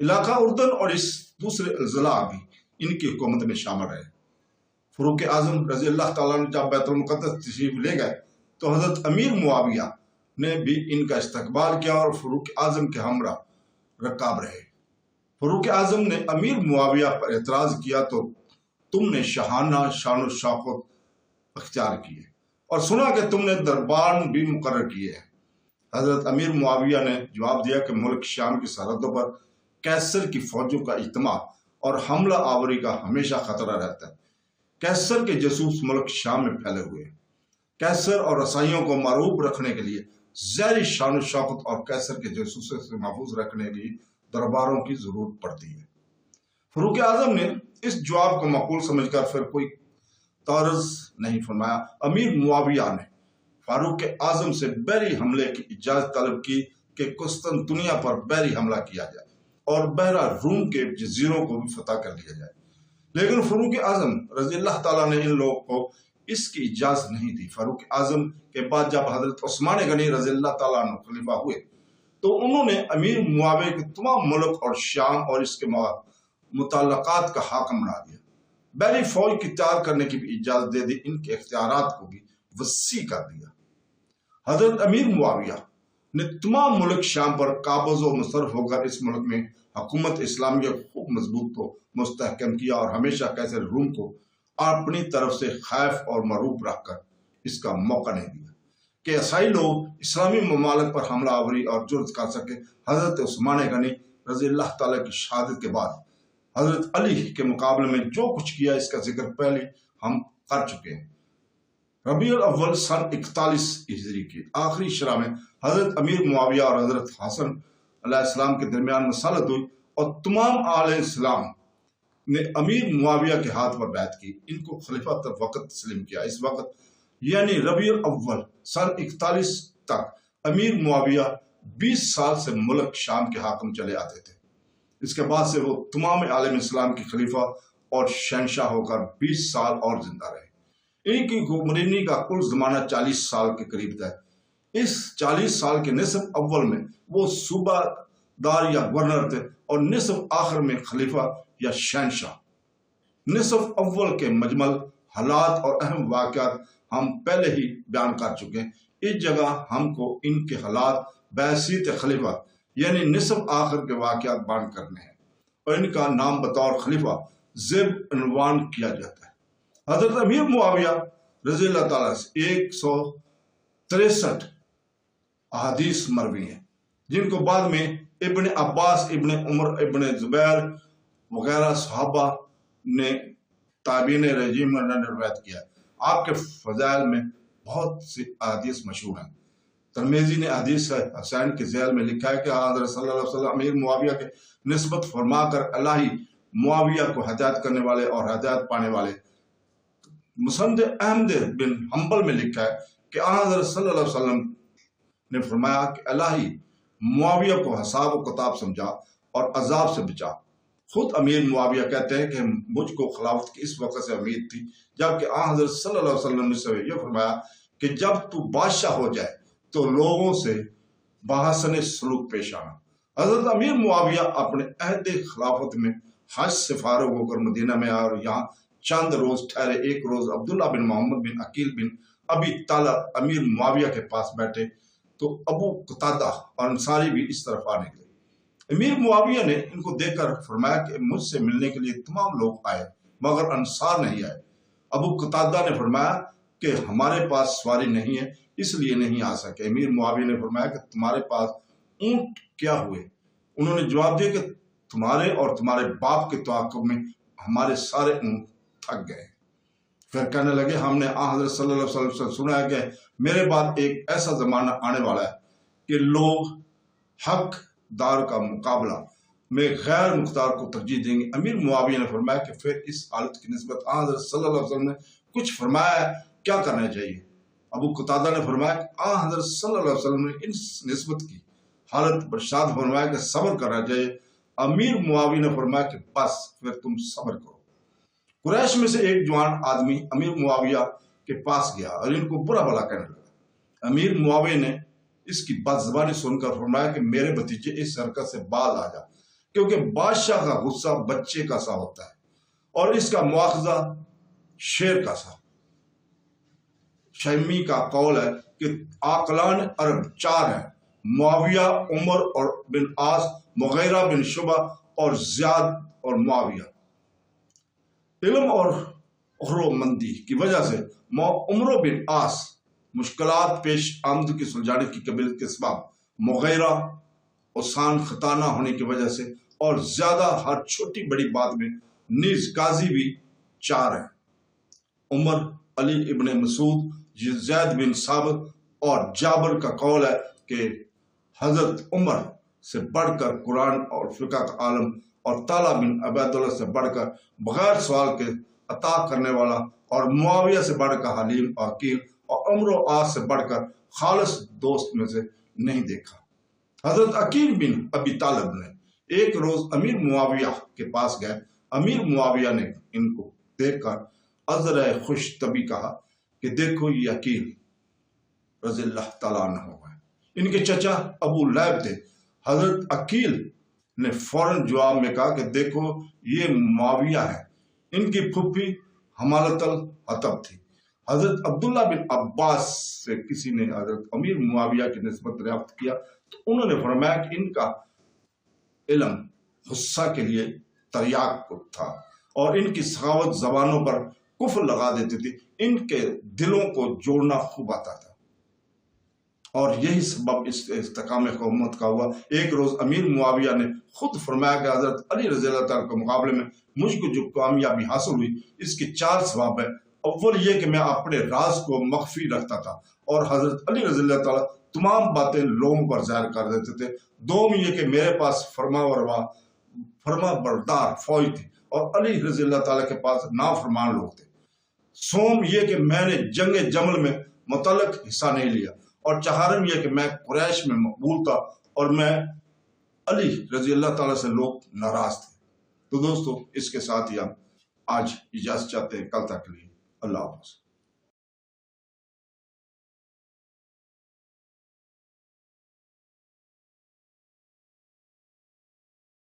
علاقہ اردن اور اس دوسرے اضلاع بھی ان کی حکومت میں شامل رہے۔ فاروق اعظم رضی اللہ تعالیٰ نے جب بیت المقدس تشریف لے گئے تو حضرت امیر معاویہ نے بھی ان کا استقبال کیا اور فاروق اعظم کے ہمراہ رکاب رہے۔ فاروق اعظم نے امیر معاویہ پر اعتراض کیا تو تم نے شاہانہ شان و شوکت اختیار کیے اور سنا کہ تم نے دربان بھی مقرر کیے ہیں۔ حضرت امیر معاویہ نے جواب دیا کہ ملک شام کی سرحدوں پر قیصر کی فوجوں کا اجتماع اور حملہ آوری کا ہمیشہ خطرہ رہتا ہے۔ قیصر کے جاسوس ملک شام میں پھیلے ہوئے ہیں۔ قیصر اور رسائیوں کو معروف رکھنے کے لیے ظاہری شان و شوکت اور قیصر کے جاسوسوں سے محفوظ رکھنے کے لیے درباروں کی ضرورت پڑتی ہے۔ فاروق اعظم نے اس جواب کو معقول سمجھ کر پھر کوئی تعرض نہیں فرمایا۔ امیر معاویہ نے فاروق اعظم سے بحری حملے کی اجازت طلب کی کہ قسطنطنیہ پر بحری حملہ کیا جائے اور بحیرہ روم کے جزیروں کو بھی فتح کر لیا جائے، لیکن فاروق اعظم رضی اللہ تعالیٰ نے ان لوگوں کو اس کی اجازت نہیں دی۔ فاروق اعظم کے بعد جب حضرت عثمان غنی رضی اللہ تعالیٰ عنہ خلیفہ ہوئے تو انہوں نے امیر معاویہ کے تمام ملک اور شام اور اس کے متعلقات کا حاکم بنا دیا، بحری فوج کی تیار کرنے کی بھی اجازت دے دی، ان کے اختیارات کو بھی وسیع کر دیا۔ حضرت امیر معاویہ نے تمام ملک شام پر قابض و مصرف ہو کر اس ملک میں حکومت اسلامیہ خوب مضبوط و مستحکم کیا اور ہمیشہ قیصر روم کو اپنی طرف سے خائف اور مرعوب رکھ کر اس کا موقع نہیں دیا کہ عیسائی لوگ اسلامی ممالک پر حملہ آوری اور جرأت کر سکے۔ حضرت عثمان غنی رضی اللہ تعالیٰ کی شہادت کے بعد حضرت علی کے مقابلے میں جو کچھ کیا اس کا ذکر پہلے ہم کر چکے ہیں۔ ربیع الاول سن 41 ہجری کی آخری شرح میں حضرت امیر معاویہ اور حضرت حسن علیہ السلام کے درمیان مصالحت ہوئی اور تمام اہل اسلام نے امیر معاویہ کے ہاتھ پر بیعت کی، ان کو خلیفہ وقت تسلیم کیا۔ اس وقت یعنی ربیع الاول سن 41 تک امیر معاویہ 20 سال سے ملک شام کے حاکم چلے آتے تھے۔ اس کے بعد سے وہ تمام عالم اسلام کی خلیفہ اور شہنشاہ ہو کر 20 سال اور زندہ رہے۔ ان کی حکمرانی کا کل زمانہ 40 سال کے قریب تھا۔ اس 40 سال کے نصف اول میں وہ صوبہ دار یا گورنر تھے اور نصف آخر میں خلیفہ یا شہنشاہ۔ نصف اول کے مجمل حالات اور اہم واقعات ہم پہلے ہی بیان کر چکے ہیں۔ اس جگہ ہم کو ان کے حالات بحیثیت خلیفہ یعنی نصف آخر کے واقعات بیان کرنے ہیں اور ان کا نام بطور خلیفہ زیب عنوان کیا جاتا ہے۔ حضرت امیر معاویہ رضی اللہ تعالیٰ سے 163 احادیث مروی ہیں، جن کو بعد میں ابن عباس، ابن عمر، ابن زبیر وغیرہ صحابہ نے تابعین رجیم نے روایت کیا ہے۔ آپ کے فضائل میں بہت سی احادیث مشہور ہیں۔ ترمذی نے حدیث حسین کے ذیل میں لکھا ہے کہ حضرت صلی اللہ علیہ وسلم امیر معاویہ کے نسبت فرما کر الہی معاویہ کو ہدایت کرنے والے اور ہدایت پانے والے۔ مسند احمد بن حنبل میں لکھا ہے کہ حضرت صلی اللہ علیہ وسلم نے فرمایا کہ الہی معاویہ کو حساب و کتاب سمجھا اور عذاب سے بچا۔ خود امیر معاویہ کہتے ہیں کہ مجھ کو خلافت کی اس وقت سے امید تھی جبکہ حضرت صلی اللہ علیہ وسلم نے یہ فرمایا کہ جب تو بادشاہ ہو جائے تو لوگوں سے بحسن سلوک پیش آنا۔ حضرت امیر معاویہ اپنے عہد خلافت میں حج سے فارغ ہو کر مدینہ میں آئے اور یہاں چند روز ٹھہرے۔ ایک روز عبداللہ بن محمد بن عقیل بن ابی طالب امیر معاویہ کے پاس بیٹھے تو ابو قتادہ اور انصاری بھی اس طرف آنے لگے۔ امیر معاویہ نے ان کو دیکھ کر فرمایا کہ مجھ سے ملنے کے لیے تمام لوگ آئے مگر انصار نہیں آئے۔ ابو قتادہ نے فرمایا کہ ہمارے پاس سواری نہیں ہے اس لیے نہیں آ سکے۔ امیر معاویہ نے فرمایا کہ تمہارے پاس اونٹ کیا ہوئے؟ انہوں نے جواب دیا کہ تمہارے اور تمہارے باپ کے تعاقب میں ہمارے سارے اونٹ تھک گئے۔ پھر کہنے لگے ہم نے حضرت صلی اللہ علیہ وسلم سے سنا ہے کہ میرے بعد ایک ایسا زمانہ آنے والا ہے کہ لوگ حق دار کا مقابلہ میں غیر مختار کو ترجیح دیں گے۔ امیر معاویہ نے فرمایا کہ پھر اس حالت کی نسبت حضرت صلی اللہ علیہ وسلم نے کچھ فرمایا ہے، کیا کرنا چاہیے؟ ابو قتادہ نے فرمایا کہ حضرت صلی اللہ علیہ وسلم نے اس نسبت کی حالت پر ارشاد فرمایا کہ صبر کرنا چاہیے۔ امیر معاویہ نے فرمایا کہ بس پھر تم صبر کرو۔ قریش میں سے ایک جوان آدمی امیر معاویہ کے پاس گیا اور ان کو برا بھلا کہنے لگا۔ امیر معاویہ نے اس کی بد زبانی سن کر فرمایا کہ میرے بھتیجے اس حرکت سے باز آ جا، کیونکہ بادشاہ کا غصہ بچے کا سا ہوتا ہے اور اس کا مواخذہ شیر کا سا۔ شیمی کا قول ہے کہ عاقلان عرب 4 ہیں: معاویہ، عمر اور بن عاص، مغیرہ بن شعبہ اور زیاد اور معاویہ۔ علم اور غرو مندی کی وجہ سے عمر بن عاص مشکلات پیش آمد کی سلجھانے کی قبیلت کے سبب، مغیرہ اوسان خطانہ ہونے کی وجہ سے، اور زیادہ ہر چھوٹی بڑی بات میں نیز قاضی بھی 4 ہیں: عمر، علی ابن مسعود، زید بن ثابت اور جابر کا قول ہے کہ حضرت عمر سے بڑھ کر قرآن اور فقہ کا عالم، اور طلحہ بن عبید اللہ سے بڑھ کر بغیر سوال کے عطا کرنے والا، اور معاویہ سے بڑھ کر حلیم اور عقیل، اور عمر و عاص سے بڑھ کر خالص دوست میں سے نہیں دیکھا۔ حضرت عقیل بن ابی طالب نے ایک روز امیر معاویہ کے پاس گئے۔ امیر معاویہ نے ان کو دیکھ کر عذرا خوش طبی کہا کہ دیکھو یہ عقیل رضی اللہ تعالیٰ عنہ ہے۔ ان کے چچا ابو لہب تھے۔ حضرت عقیل نے فوراً جواب میں کہا کہ دیکھو یہ معاویہ ہے۔ ان کی پھپھی حمالۃ الحطب تھی۔ حضرت عبداللہ بن عباس سے کسی نے حضرت امیر معاویہ کی نسبت دریافت کیا تو انہوں نے فرمایا کہ ان کا علم غصہ کے لیے تریاق تھا اور ان کی سخاوت زبانوں پر کفر لگا دیتی تھی۔ ان کے دلوں کو جوڑنا خوب آتا تھا اور یہی سبب اس استحکام قومت کا ہوا۔ ایک روز امیر معاویہ نے خود فرمایا کہ حضرت علی رضی اللہ تعالیٰ کے مقابلے میں مجھ کو جو کامیابی حاصل ہوئی اس کے 4 سبب ہیں۔ اول یہ کہ میں اپنے راز کو مخفی رکھتا تھا اور حضرت علی رضی اللہ تعالیٰ تمام باتیں لوگوں پر ظاہر کر دیتے تھے۔ دوم یہ کہ میرے پاس فرما بردار فوج تھی اور علی رضی اللہ تعالیٰ کے پاس نافرمان لوگ تھے۔ سوم یہ کہ میں نے جنگ جمل میں مطلق حصہ نہیں لیا، اور چہارم یہ کہ میں قریش میں مقبول تھا اور میں علی رضی اللہ تعالیٰ سے لوگ ناراض تھے۔ تو دوستو اس کے ساتھ ہی ہم آج اجازت چاہتے ہیں، کل تک کے لیے اللہ حافظ۔